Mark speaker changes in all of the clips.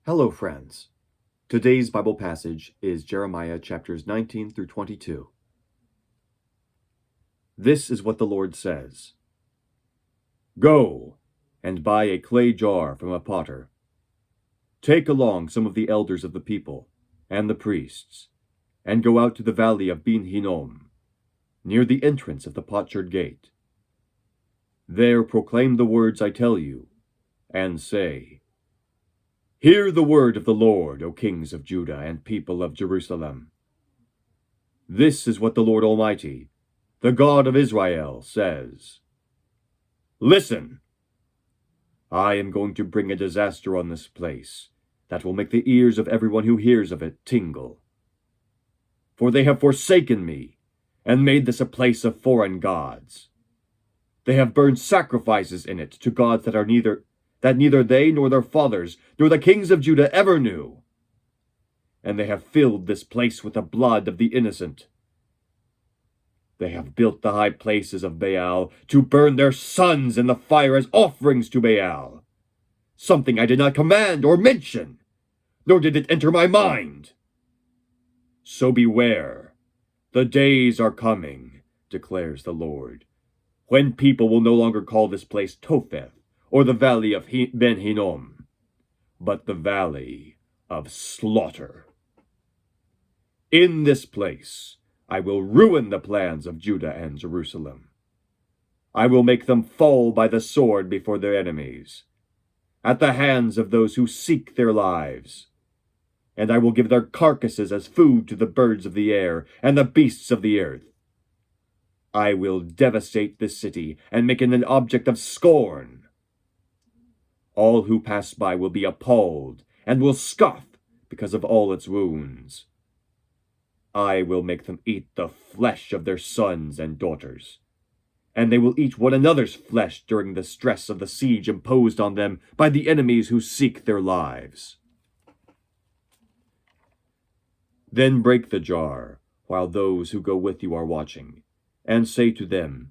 Speaker 1: Hello, friends. Today's Bible passage is Jeremiah chapters 19 through 22. This is what the Lord says. Go and buy a clay jar from a potter. Take along some of the elders of the people and the priests, and go out to the valley of Ben Hinnom, near the entrance of the potsherd gate. There proclaim the words I tell you, and say, Hear the word of the Lord, O kings of Judah and people of Jerusalem. This is what the Lord Almighty, the God of Israel, says. Listen! I am going to bring a disaster on this place that will make the ears of everyone who hears of it tingle. For they have forsaken me and made this a place of foreign gods. They have burned sacrifices in it to gods that neither they nor their fathers nor the kings of Judah ever knew. And they have filled this place with the blood of the innocent. They have built the high places of Baal to burn their sons in the fire as offerings to Baal, something I did not command or mention, nor did it enter my mind. So beware, the days are coming, declares the Lord, when people will no longer call this place Topheth, or the valley of Ben Hinnom, but the valley of slaughter. In this place I will ruin the plans of Judah and Jerusalem. I will make them fall by the sword before their enemies, at the hands of those who seek their lives. And I will give their carcasses as food to the birds of the air and the beasts of the earth. I will devastate this city and make it an object of scorn. All who pass by will be appalled and will scoff because of all its wounds. I will make them eat the flesh of their sons and daughters, and they will eat one another's flesh during the stress of the siege imposed on them by the enemies who seek their lives. Then break the jar, while those who go with you are watching, and say to them,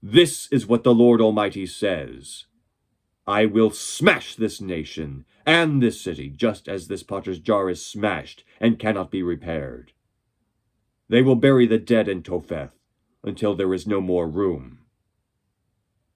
Speaker 1: This is what the Lord Almighty says. I will smash this nation and this city, just as this potter's jar is smashed and cannot be repaired. They will bury the dead in Topheth until there is no more room.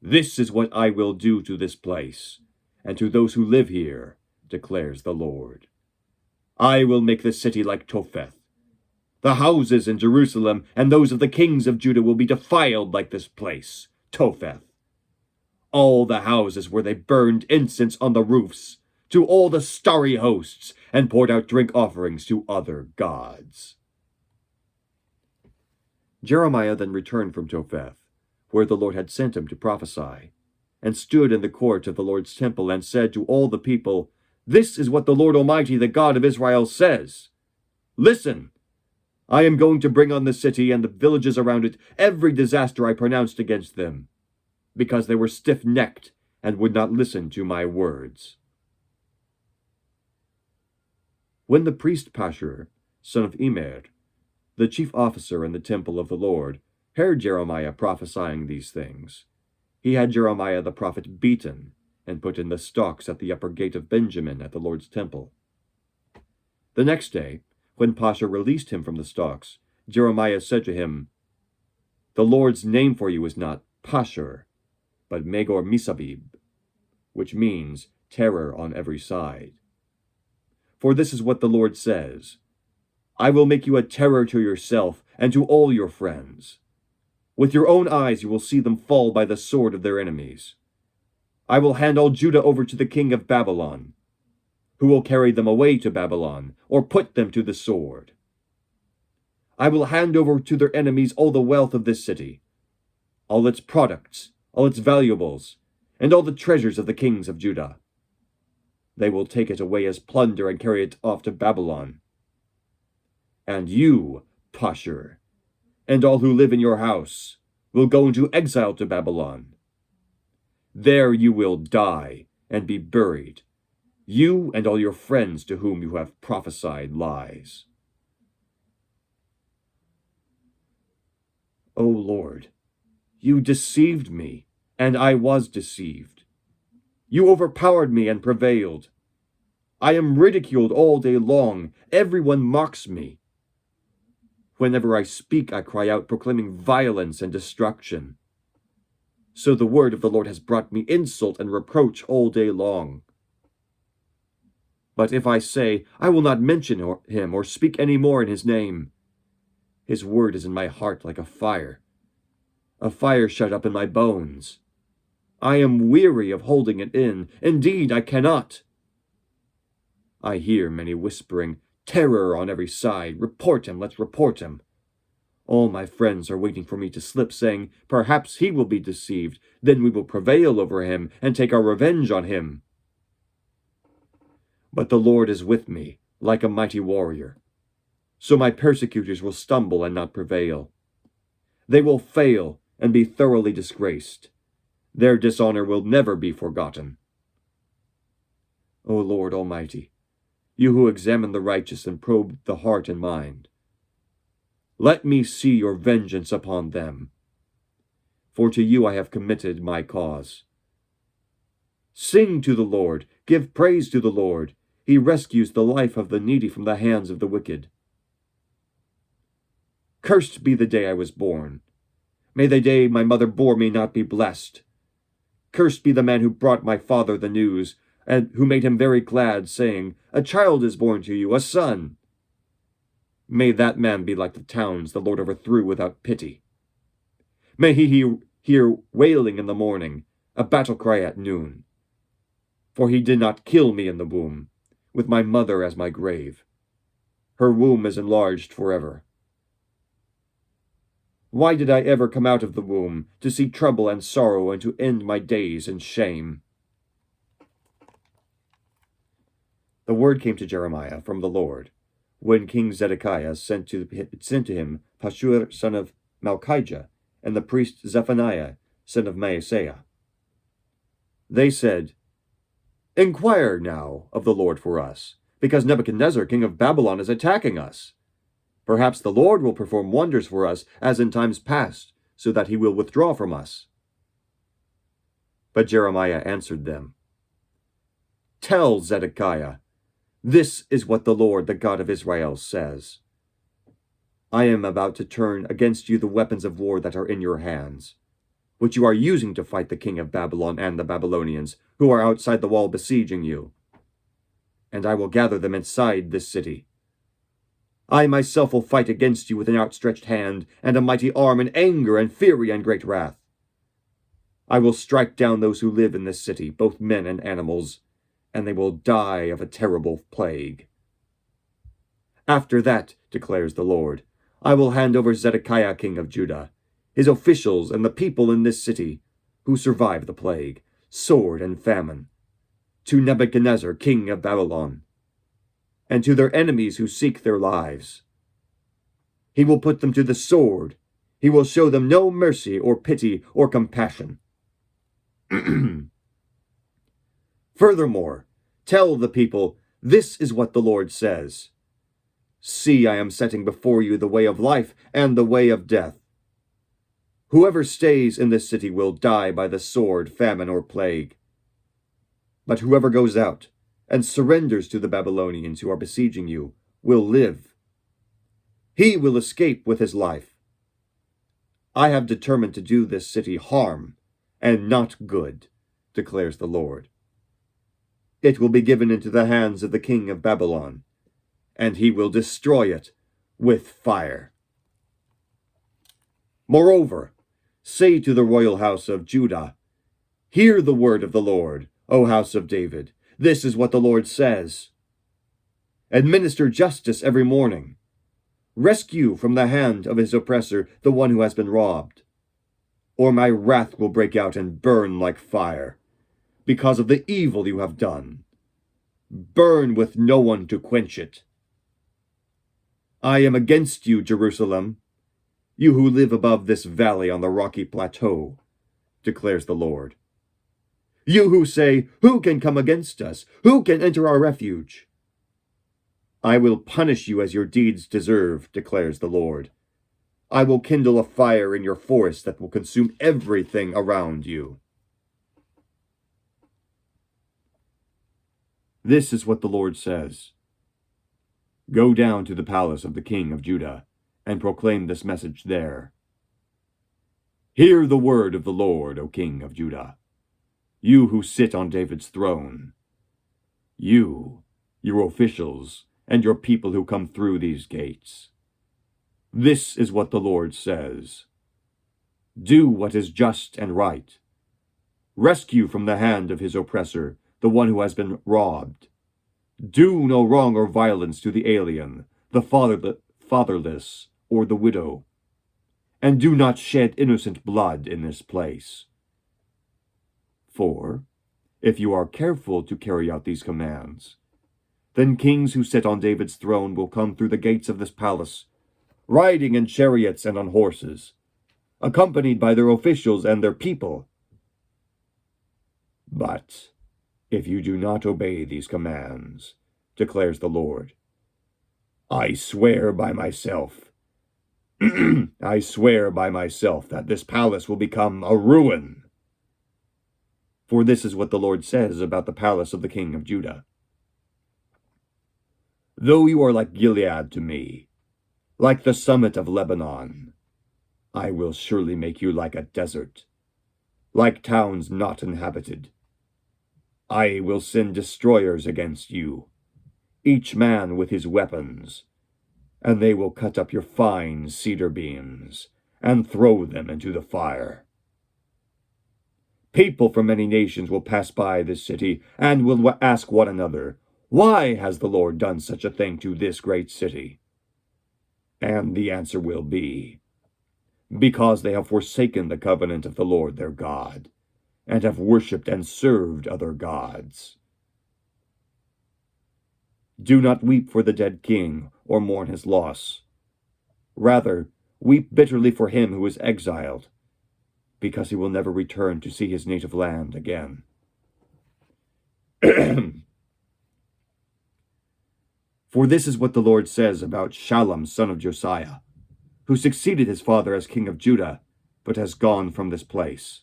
Speaker 1: This is what I will do to this place, and to those who live here, declares the Lord. I will make the city like Topheth. The houses in Jerusalem and those of the kings of Judah will be defiled like this place, Topheth. All the houses where they burned incense on the roofs to all the starry hosts and poured out drink offerings to other gods. Jeremiah then returned from Topheth, where the Lord had sent him to prophesy, and stood in the court of the Lord's temple and said to all the people, This is what the Lord Almighty, the God of Israel, says. Listen, I am going to bring on the city and the villages around it every disaster I pronounced against them, because they were stiff-necked and would not listen to my words. When the priest Passhur, son of Immer, the chief officer in the temple of the Lord, heard Jeremiah prophesying these things, he had Jeremiah the prophet beaten and put in the stocks at the upper gate of Benjamin at the Lord's temple. The next day, when Passhur released him from the stocks, Jeremiah said to him, The Lord's name for you is not Passhur, but Magor-Missabib, which means terror on every side. For this is what the Lord says, I will make you a terror to yourself and to all your friends. With your own eyes you will see them fall by the sword of their enemies. I will hand all Judah over to the king of Babylon, who will carry them away to Babylon, or put them to the sword. I will hand over to their enemies all the wealth of this city, all its products, all its valuables, and all the treasures of the kings of Judah. They will take it away as plunder and carry it off to Babylon. And you, Passhur, and all who live in your house, will go into exile to Babylon. There you will die and be buried, you and all your friends to whom you have prophesied lies. O Lord, you deceived me, and I was deceived. You overpowered me and prevailed. I am ridiculed all day long. Everyone mocks me. Whenever I speak, I cry out, proclaiming violence and destruction. So the word of the Lord has brought me insult and reproach all day long. But if I say, I will not mention him or speak any more in his name, his word is in my heart like a fire shut up in my bones. I am weary of holding it in. Indeed, I cannot. I hear many whispering, terror on every side. Report him, let's report him. All my friends are waiting for me to slip, saying, perhaps he will be deceived. Then we will prevail over him and take our revenge on him. But the Lord is with me, like a mighty warrior. So my persecutors will stumble and not prevail. They will fail and be thoroughly disgraced. Their dishonor will never be forgotten. O Lord Almighty, you who examine the righteous and probe the heart and mind, let me see your vengeance upon them. For to you I have committed my cause. Sing to the Lord, give praise to the Lord. He rescues the life of the needy from the hands of the wicked. Cursed be the day I was born. May the day my mother bore me not be blessed. Cursed be the man who brought my father the news, and who made him very glad, saying, a child is born to you, a son. May that man be like the towns the Lord overthrew without pity. May he hear wailing in the morning, a battle cry at noon. For he did not kill me in the womb, with my mother as my grave. Her womb is enlarged forever. Why did I ever come out of the womb, to see trouble and sorrow, and to end my days in shame? The word came to Jeremiah from the Lord, when King Zedekiah sent to him Passhur son of Malchijah, and the priest Zephaniah son of Maaseiah. They said, inquire now of the Lord for us, because Nebuchadnezzar king of Babylon is attacking us. Perhaps the Lord will perform wonders for us, as in times past, so that he will withdraw from us. But Jeremiah answered them, tell Zedekiah, this is what the Lord, the God of Israel, says. I am about to turn against you the weapons of war that are in your hands, which you are using to fight the king of Babylon and the Babylonians, who are outside the wall besieging you. And I will gather them inside this city. I myself will fight against you with an outstretched hand, and a mighty arm, in anger and fury and great wrath. I will strike down those who live in this city, both men and animals, and they will die of a terrible plague. After that, declares the Lord, I will hand over Zedekiah king of Judah, his officials and the people in this city, who survive the plague, sword and famine, to Nebuchadnezzar king of Babylon, and to their enemies who seek their lives. He will put them to the sword. He will show them no mercy or pity or compassion. Furthermore, tell the people, this is what the Lord says. See, I am setting before you the way of life and the way of death. Whoever stays in this city will die by the sword, famine, or plague. But whoever goes out and surrenders to the Babylonians who are besieging you will live. He will escape with his life. I have determined to do this city harm and not good, declares the Lord. It will be given into the hands of the king of Babylon, and he will destroy it with fire. Moreover, say to the royal house of Judah, hear the word of the Lord, O house of David. This is what the Lord says. Administer justice every morning. Rescue from the hand of his oppressor the one who has been robbed. Or my wrath will break out and burn like fire, because of the evil you have done. Burn with no one to quench it. I am against you, Jerusalem, you who live above this valley on the rocky plateau, declares the Lord. You who say, who can come against us? Who can enter our refuge? I will punish you as your deeds deserve, declares the Lord. I will kindle a fire in your forest that will consume everything around you. This is what the Lord says. Go down to the palace of the king of Judah, and proclaim this message there. Hear the word of the Lord, O king of Judah, you who sit on David's throne. You, your officials, and your people who come through these gates. This is what the Lord says. Do what is just and right. Rescue from the hand of his oppressor the one who has been robbed. Do no wrong or violence to the alien, the fatherless, or the widow. And do not shed innocent blood in this place. For, if you are careful to carry out these commands, then kings who sit on David's throne will come through the gates of this palace, riding in chariots and on horses, accompanied by their officials and their people. But if you do not obey these commands, declares the Lord, I swear by myself, I swear by myself that this palace will become a ruin. For this is what the Lord says about the palace of the king of Judah. Though you are like Gilead to me, like the summit of Lebanon, I will surely make you like a desert, like towns not inhabited. I will send destroyers against you, each man with his weapons, and they will cut up your fine cedar beams and throw them into the fire. People from many nations will pass by this city and will ask one another, why has the Lord done such a thing to this great city? And the answer will be, because they have forsaken the covenant of the Lord their God, and have worshipped and served other gods. Do not weep for the dead king, or mourn his loss. Rather, weep bitterly for him who is exiled, because he will never return to see his native land again. For this is what the Lord says about Shallum, son of Josiah, who succeeded his father as king of Judah, but has gone from this place.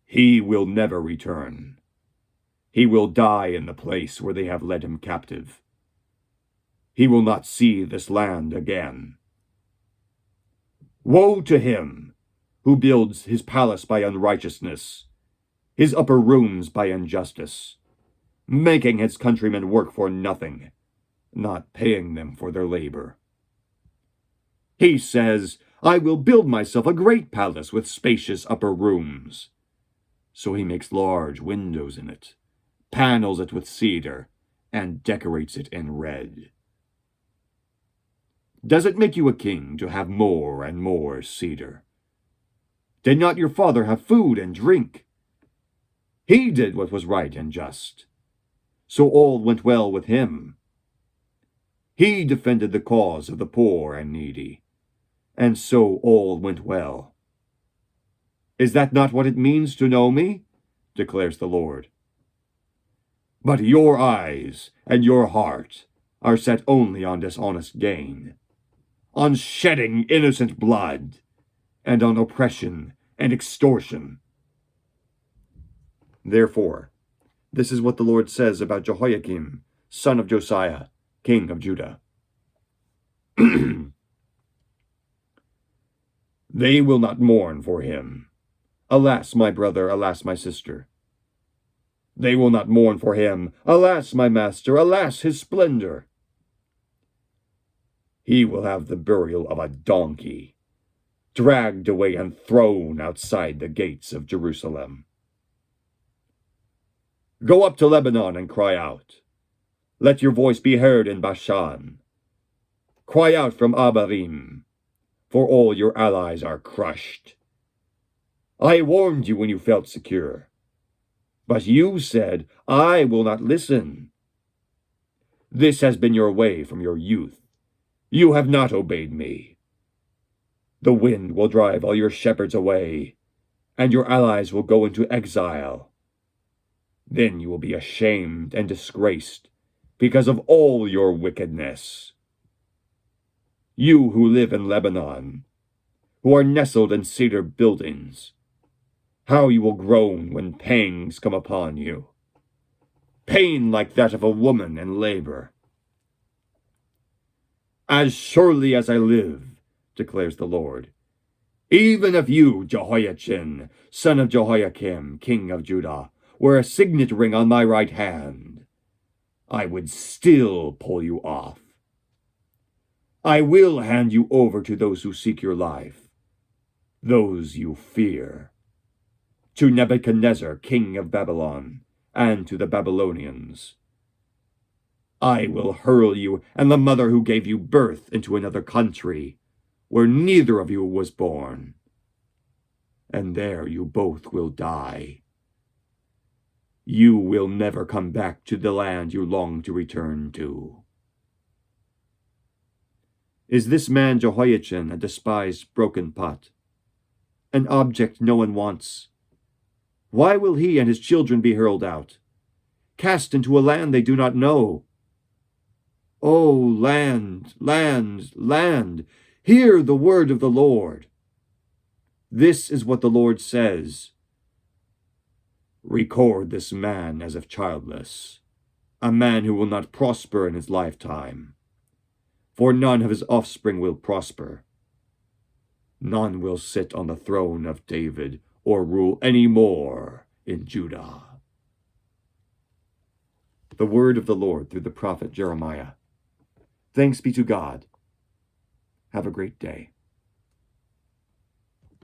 Speaker 1: He will never return. He will die in the place where they have led him captive. He will not see this land again. Woe to him who builds his palace by unrighteousness, his upper rooms by injustice, making his countrymen work for nothing, not paying them for their labor. He says, I will build myself a great palace with spacious upper rooms. So he makes large windows in it, panels it with cedar, and decorates it in red. Does it make you a king to have more and more cedar? Did not your father have food and drink? He did what was right and just, so all went well with him. He defended the cause of the poor and needy, and so all went well. Is that not what it means to know me? Declares the Lord. But your eyes and your heart are set only on dishonest gain, on shedding innocent blood, and on oppression and extortion. Therefore, this is what the Lord says about Jehoiakim, son of Josiah, king of Judah. They will not mourn for him. Alas, my brother, alas, my sister. They will not mourn for him. Alas, my master, alas, his splendor. He will have the burial of a donkey, dragged away and thrown outside the gates of Jerusalem. Go up to Lebanon and cry out. Let your voice be heard in Bashan. Cry out from Abarim, for all your allies are crushed. I warned you when you felt secure, but you said, I will not listen. This has been your way from your youth. You have not obeyed me. The wind will drive all your shepherds away, and your allies will go into exile. Then you will be ashamed and disgraced because of all your wickedness. You who live in Lebanon, who are nestled in cedar buildings, how you will groan when pangs come upon you. pain like that of a woman in labor. As surely as I live, declares the Lord, even if you, Jehoiachin, son of Jehoiakim, king of Judah, were a signet ring on my right hand, I would still pull you off. I will hand you over to those who seek your life, those you fear, to Nebuchadnezzar, king of Babylon, and to the Babylonians. I will hurl you and the mother who gave you birth into another country, where neither of you was born, and there you both will die. You will never come back to the land you long to return to. Is this man Jehoiachin a despised broken pot, an object no one wants? Why will he and his children be hurled out, cast into a land they do not know? O land, land, land, hear the word of the Lord. This is what the Lord says. Record this man as if childless, a man who will not prosper in his lifetime. For none of his offspring will prosper. None will sit on the throne of David or rule any more in Judah. The word of the Lord through the prophet Jeremiah. Thanks be to God. Have a great day.